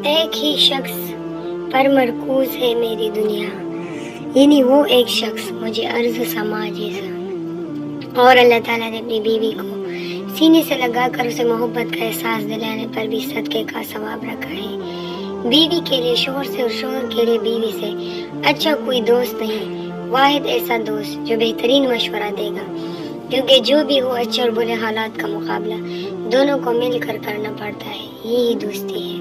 ایک ہی شخص پر مرکوز ہے میری دنیا، یعنی وہ ایک شخص مجھے عرض سما جیسا۔ اور اللہ تعالیٰ نے اپنی بیوی کو سینے سے لگا کر اسے محبت کا احساس دلانے پر بھی صدقے کا ثواب رکھا ہے۔ بیوی کے لیے شوہر سے اور شوہر کے لیے بیوی سے اچھا کوئی دوست نہیں، واحد ایسا دوست جو بہترین مشورہ دے گا، کیونکہ جو بھی ہو اچھے اور برے حالات کا مقابلہ دونوں کو مل کر کرنا پڑتا ہے، یہی دوستی ہے۔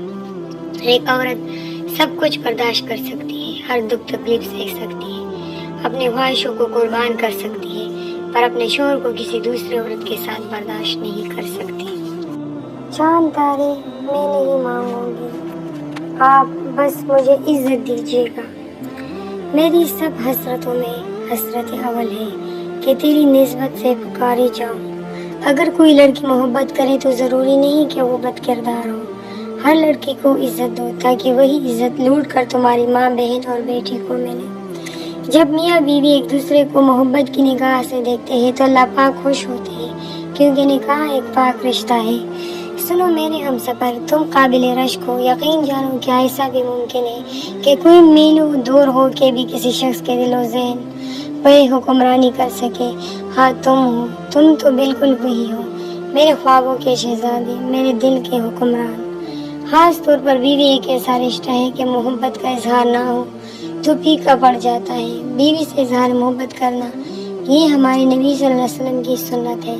ایک عورت سب کچھ برداشت کر سکتی ہے، ہر دکھ تکلیف سہہ سکتی ہے، اپنی خواہشوں کو قربان کر سکتی ہے، پر اپنے شوہر کو کسی دوسری عورت کے ساتھ برداشت نہیں کر سکتی۔ چاند تارے میں نہیں مانگوں گی، آپ بس مجھے عزت دیجیے گا۔ میری سب حسرتوں میں حسرت اول ہے کہ تیری نسبت سے پکاری جاؤں۔ اگر کوئی لڑکی محبت کرے تو ضروری نہیں کہ وہ بد کردار ہو۔ ہر لڑکی کو عزت دو تاکہ وہی عزت لوٹ کر تمہاری ماں، بہن اور بیٹی کو ملے۔ جب میاں بیوی ایک دوسرے کو محبت کی نگاہ سے دیکھتے ہیں تو اللہ پاک خوش ہوتے ہیں، کیونکہ نکاح ایک پاک رشتہ ہے۔ سنو میرے ہم سفر، تم قابل رشک ہو، یقین جانو کہ ایسا بھی ممکن ہے کہ کوئی میلوں دور ہو کے بھی کسی شخص کے دل و ذہن پہ حکمرانی کر سکے۔ ہاں تم ہو، تم تو بالکل وہی ہو، میرے خوابوں کے شہزادے، میرے دل کے حکمران۔ خاص طور پر بیوی ایک ایسا رشتہ ہے کہ محبت کا اظہار نہ ہو تو پھیکا پڑ جاتا ہے۔ بیوی سے اظہار محبت کرنا، یہ ہمارے نبی صلی اللہ علیہ وسلم کی سنت ہے۔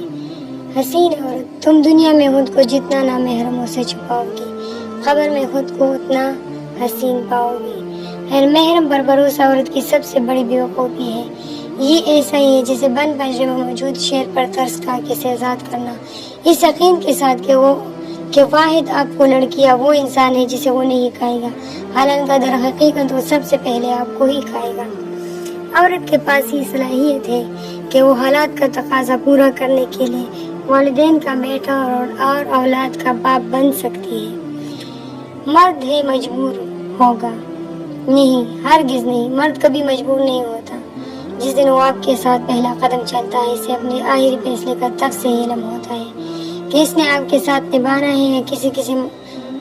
حسین عورت، تم دنیا میں خود کو جتنا نامحرموں سے چھپاؤ گی، قبر میں خود کو اتنا حسین پاؤ گی۔ غیر محرم پر بھروسہ عورت کی سب سے بڑی بیوقوفی ہے۔ یہ ایسا ہی ہے جیسے بند پنجرے میں موجود شیر پر ترس کھا کے اسے آزاد کرنا، اس یقین کے ساتھ کہ واحد آپ کو لڑکیاں وہ انسان ہے جسے وہ نہیں کھائے گا، حالانکہ در حقیقت وہ سب سے پہلے آپ کو ہی کھائے گا۔ عورت کے پاس یہ صلاحیت ہے کہ وہ حالات کا تقاضا پورا کرنے کے لیے والدین کا بیٹا اور اولاد کا باپ بن سکتی ہے۔ مرد ہے مجبور ہوگا؟ نہیں، ہرگز نہیں، مرد کبھی مجبور نہیں ہوتا۔ جس دن وہ آپ کے ساتھ پہلا قدم چلتا ہے، اسے اپنے آخری فیصلے کا تب سے علم ہوتا ہے کہ اس نے آپ کے ساتھ نبھانا ہے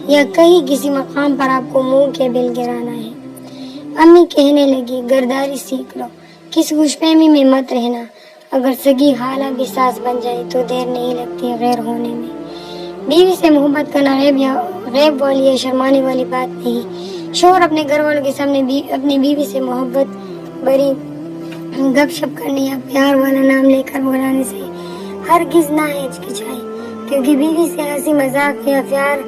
یا کسی مقام پر آپ کو منہ کے بل گرانا ہے۔ امی کہنے لگی، غداری سیکھ لو، کس خوش فہمی میں مت رہنا، اگر سگی خالہ بھی ساس بن جائے تو دیر نہیں لگتی غیر ہونے میں۔ بیوی سے محبت کرنا غیب والی یا شرمانے والی بات نہیں۔ شوہر اپنے گھر والوں کے سامنے اپنی بیوی سے محبت بری گپ شپ کرنے یا پیار والا نام لے کر بلانے سے ہرگز نہ ہچکچائے، کیونکہ بیوی سے ہنسی مذاق یا پیار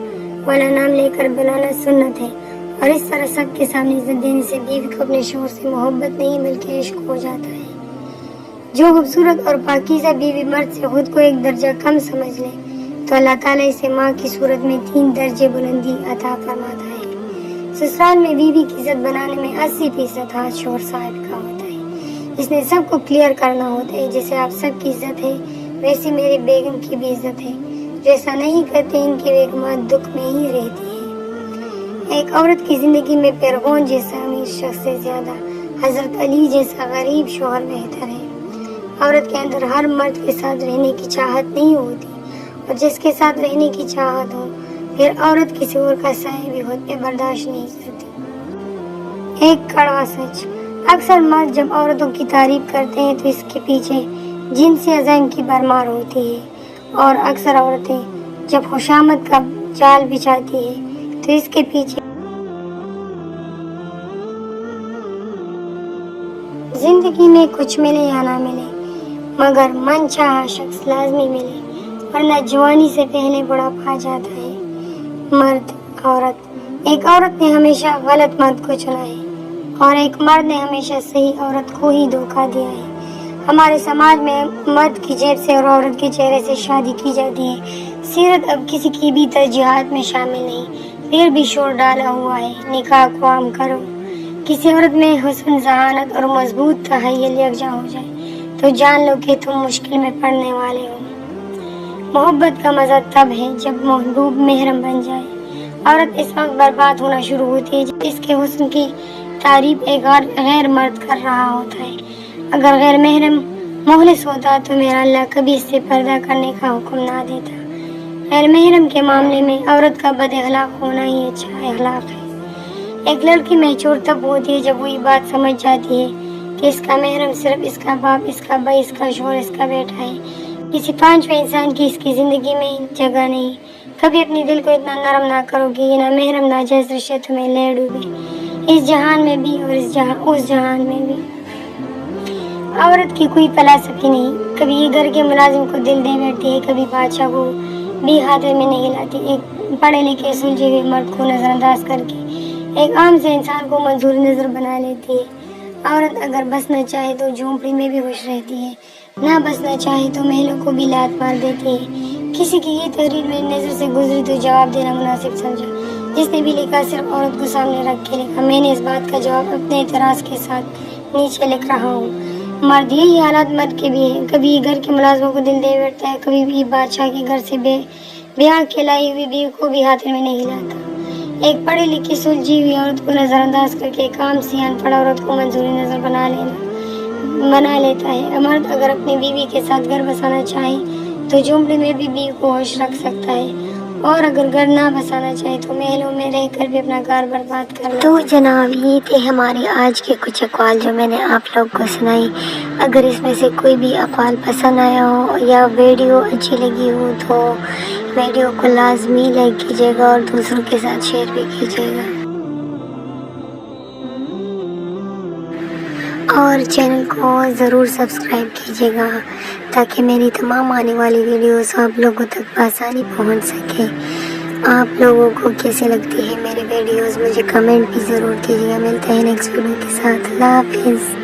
والا نام لے کر بلانا سنت ہے، اور اس طرح سب کے سامنے عزت دینے سے بیوی کو اپنے شوہر سے محبت نہیں بلکہ عشق ہو جاتا ہے۔ جو خوبصورت اور پاکیزہ بیوی مرد سے خود کو ایک درجہ کم سمجھ لے تو اللہ تعالیٰ اسے ماں کی صورت میں 3 درجے بلندی عطا فرماتا ہے۔ سسرال میں بیوی کی عزت بنانے میں 80% ہاتھ شوہر صاحب کا ہوتا ہے۔ اس نے سب کو کلیئر کرنا ہوتا ہے، جیسے آپ سب کی عزت ہے ویسے میری بیگم کی بھی عزت ہے، جو ایسا نہیں کرتے ان کی بیگمات دکھ میں ہی رہتی ہے۔ ایک عورت کی زندگی میں فرعون جیسا امیر شخص سے زیادہ حضرت علی جیسا غریب شوہر بہتر ہے۔ عورت کے اندر ہر مرد کے ساتھ رہنے کی چاہت نہیں ہوتی، اور جس کے ساتھ رہنے کی چاہت ہو پھر عورت کسی اور کا سایہ بھی خود پہ برداشت نہیں کرتی۔ ایک کڑوا سچ، اکثر مرد جب عورتوں کی تعریف کرتے ہیں تو اس کے پیچھے جنسی عزائم کی بھرمار ہوتی ہے، اور اکثر عورتیں جب خوشامد کا جال بچھاتی ہے تو اس کے پیچھے زندگی میں کچھ ملے یا نہ ملے مگر من چاہا شخص لازمی ملے، ورنہ جوانی سے پہلے بڑھاپا آ جاتا ہے۔ مرد، عورت، ایک عورت نے ہمیشہ غلط مرد کو چنا ہے اور ایک مرد نے ہمیشہ صحیح عورت کو ہی دھوکہ دیا ہے۔ ہمارے سماج میں مرد کی جیب سے اور عورت کے چہرے سے شادی کی جاتی ہے۔ سیرت اب کسی کی بھی ترجیحات میں شامل نہیں، پھر بھی شور ڈالا ہوا ہے، نکاح کو عام کرو۔ کسی عورت میں حسن، ذہانت اور مضبوط تحیل یکجا ہو جائے تو جان لو کہ تم مشکل میں پڑنے والے ہو۔ محبت کا مزہ تب ہے جب محبوب محرم بن جائے۔ عورت اس وقت برباد ہونا شروع ہوتی ہے جب اس کے حسن کی تعریف ایک غیر مرد کر رہا ہوتا ہے۔ اگر غیر محرم مخلص ہوتا تو میرا اللہ کبھی اس سے پردہ کرنے کا حکم نہ دیتا۔ غیر محرم کے معاملے میں عورت کا بد اخلاق ہونا ہی اچھا اخلاق ہے۔ ایک لڑکی میچور تب ہوتی ہے جب وہ یہ بات سمجھ جاتی ہے کہ اس کا محرم صرف اس کا باپ، اس کا بھائی، اس کا شوہر، اس کا بیٹا ہے۔ کسی پانچویں انسان کی اس کی زندگی میں جگہ نہیں۔ کبھی اپنے دل کو اتنا نرم نہ کرو کہ یہ نامحرم ناجائز رشتے تمہیں لے ڈوبے، اس جہان میں بھی اور اس جہان میں بھی۔ عورت کی کوئی فلسفی نہیں، کبھی یہ گھر کے ملازم کو دل دے بیٹھتی ہے، کبھی بادشاہ کو بھی ہاتھ میں نہیں لاتی۔ ایک پڑھے لکھے سلجھے ہوئے مرد کو نظر انداز کر کے ایک عام سے انسان کو منظور نظر بنا لیتی ہے۔ عورت اگر بسنا چاہے تو جھونپڑی میں بھی خوش رہتی ہے، نہ بسنا چاہے تو محلوں کو بھی لات مار دیتی ہے۔ کسی کی یہ تحریر میری نظر سے گزری تو جواب دینا مناسب سمجھا۔ جس نے بھی لکھا صرف عورت کو سامنے رکھ کے لکھا۔ میں نے اس بات کا جواب اپنے اعتراض کے ساتھ نیچے لکھ رہا ہوں۔ مرد یہی حالات مرد کے بھی ہیں، کبھی یہ گھر کے ملازموں کو دل دے بیٹھتا ہے، کبھی بھی بادشاہ کے گھر سے بیاہ کھلائی ہوئی بیوی کو بھی ہاتھ میں نہیں لاتا۔ ایک پڑھی لکھی سلجھی ہوئی عورت کو نظر انداز کر کے ایک عام سی ان پڑھ عورت کو منظوری نظر بنا لیتا ہے۔ مرد اگر اپنی بیوی کے ساتھ گھر بسانا چاہے تو جھونپڑی میں بھی بیوی کو ہوش رکھ سکتا ہے، اور اگر گھر نہ بسانا چاہے تو محلوں میں رہ کر بھی اپنا گھر برباد کر لیتا ہے۔ تو جناب یہ تھے ہمارے آج کے کچھ اقوال جو میں نے آپ لوگ کو سنائی۔ اگر اس میں سے کوئی بھی اقوال پسند آیا ہو یا ویڈیو اچھی لگی ہو تو ویڈیو کو لازمی لائک کیجیے گا اور دوسروں کے ساتھ شیئر بھی کیجیے گا، اور چینل کو ضرور سبسکرائب کیجیے گا تاکہ میری تمام آنے والی ویڈیوز آپ لوگوں تک بآسانی پہنچ سکے۔ آپ لوگوں کو کیسے لگتی ہے میری ویڈیوز مجھے کمنٹ بھی ضرور کیجیے گا۔ ملتے ہیں نیکسٹ ویڈیو کے ساتھ۔ اللہ حافظ۔